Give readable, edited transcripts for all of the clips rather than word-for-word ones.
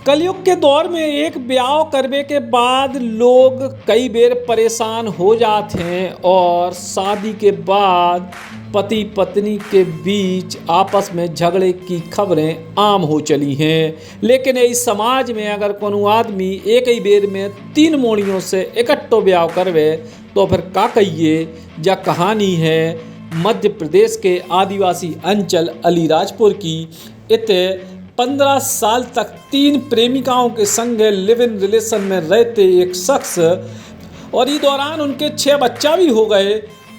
कलयुग के दौर में एक ब्याह करने के बाद लोग कई बेर परेशान हो जाते हैं और शादी के बाद पति पत्नी के बीच आपस में झगड़े की खबरें आम हो चली हैं। लेकिन इस समाज में अगर कोनो आदमी एक ही बेर में 3 मोड़ियों से इकट्ठो ब्याह करवे तो फिर का कहिए। जा कहानी है मध्य प्रदेश के आदिवासी अंचल अलीराजपुर की। इते 15 साल तक 3 प्रेमिकाओं के संग लिव इन रिलेशन में रहते एक शख्स और इस दौरान उनके 6 बच्चा भी हो गए।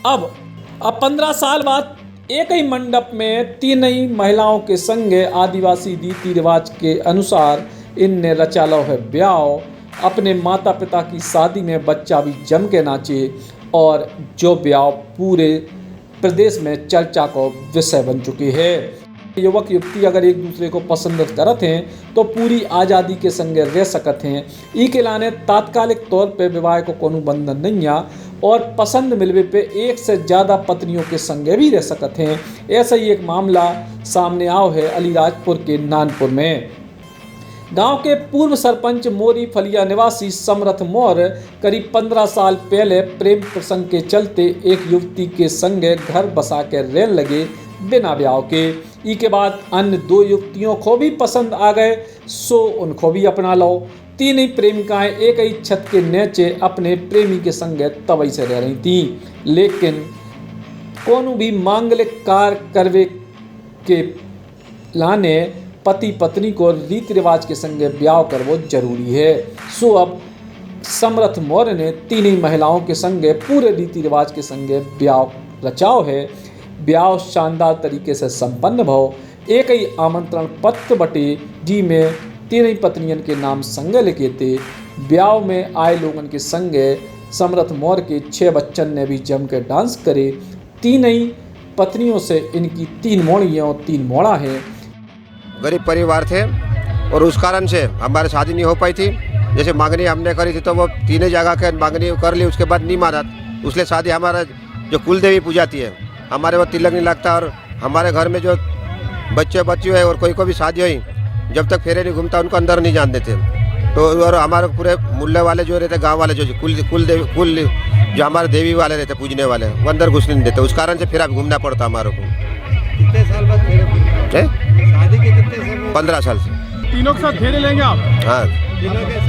अब 15 साल बाद एक ही मंडप में 3 ही महिलाओं के संग आदिवासी रीति रिवाज के अनुसार इनने रचा लो है ब्याह। अपने माता पिता की शादी में बच्चा भी जम के नाचे और जो ब्याह पूरे प्रदेश में चर्चा को विषय बन चुकी है। युवक युवती अगर एक दूसरे को पसंद करत हैं तो पूरी आज़ादी के संगे रह सकत हैं। ई के लाने तात्कालिक तौर पे विवाह को कोनो बंधन नहीं है और पसंद मिलवे पे एक से ज़्यादा पत्नियों के संगे भी रह सकत हैं। ऐसा ही एक मामला सामने आओ है अलीराजपुर के नानपुर में। गांव के पूर्व सरपंच मोरी फलिया निवासी समरथ मौर्य करीब 15 साल पहले प्रेम प्रसंग के चलते एक युवती के संगे घर बसा के रहने लगे बिना ब्याह के। ई के बाद अन्य 2 युवतियों को भी पसंद आ गए सो उनको भी अपना लो। 3 ही प्रेमिकाएं एक ही छत के नीचे अपने प्रेमी के संगे तवई से रह रही थीं। लेकिन कोनो भी मांगलिक कार्य करवे के लाने पति पत्नी को रीति रिवाज के संगे ब्याह करवो जरूरी है। सो अब समरथ मौर्य ने 3 ही महिलाओं के संगे पूरे रीति रिवाज के संगे ब्याह रचाओ है। ब्याह शानदार तरीके से संपन्न भव। एक ही आमंत्रण पत्र बटे जी में 3 ही पत्नियन के नाम संगे लिखे थे। ब्याह में आए लोगन के संगे समरथ मौर्य के 6 बच्चन ने भी जम के डांस करे। 3 ही पत्नियों से इनकी 3 मोड़ियाँ और 3 मोड़ा हैं। गरीब परिवार थे और उस कारण से हमारी शादी नहीं हो पाई थी। जैसे मांगनी हमने करी थी तो वो 3 जगह के मांगनी कर ली, उसके बाद नहीं माना। उसलिए शादी हमारा जो कुल देवी पूजाती है हमारे वो तिलक नहीं लगता। और हमारे घर में जो बच्चे बच्ची है और कोई को भी शादी हुई जब तक फेरे नहीं घूमता उनको अंदर नहीं जान देते। तो और हमारे पूरे मुल्ले वाले जो रहते गांव वाले जो कुल जो हमारे देवी वाले रहते पूजने वाले वो अंदर घुसने नहीं देते। उस कारण से फिर अब घूमना पड़ता हमारे को। कितने साल बाद शादी के कितने साल? 15 साल से। तीनों के साथ फेरे लेंगे आप? हाँ, तीनों के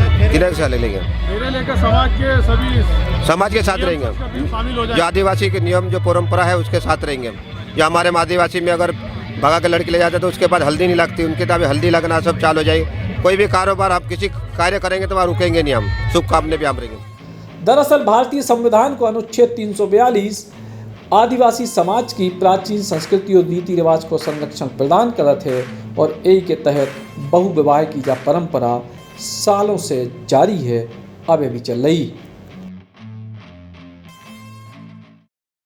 साथ ले लेंगे। फेरे लेकर समाज के साथ रहेंगे। जो आदिवासी के नियम जो परंपरा है उसके साथ रहेंगे। जो हमारे आदिवासी में अगर भगा के लड़की ले जाते तो उसके बाद हल्दी नहीं लगती, उनके तो अभी हल्दी लगना सब चालू हो जाएगी। कोई भी कारोबार आप किसी कार्य करेंगे तो वहाँ रुकेंगे नहीं, हम शुभ काम में भी हम रहेंगे। दरअसल भारतीय संविधान को अनुच्छेद 342 आदिवासी समाज की प्राचीन संस्कृति और रीति रिवाज को संरक्षण प्रदान करते है और यही के तहत बहुविवाह की जा परंपरा सालों से जारी है, अब भी चल रही।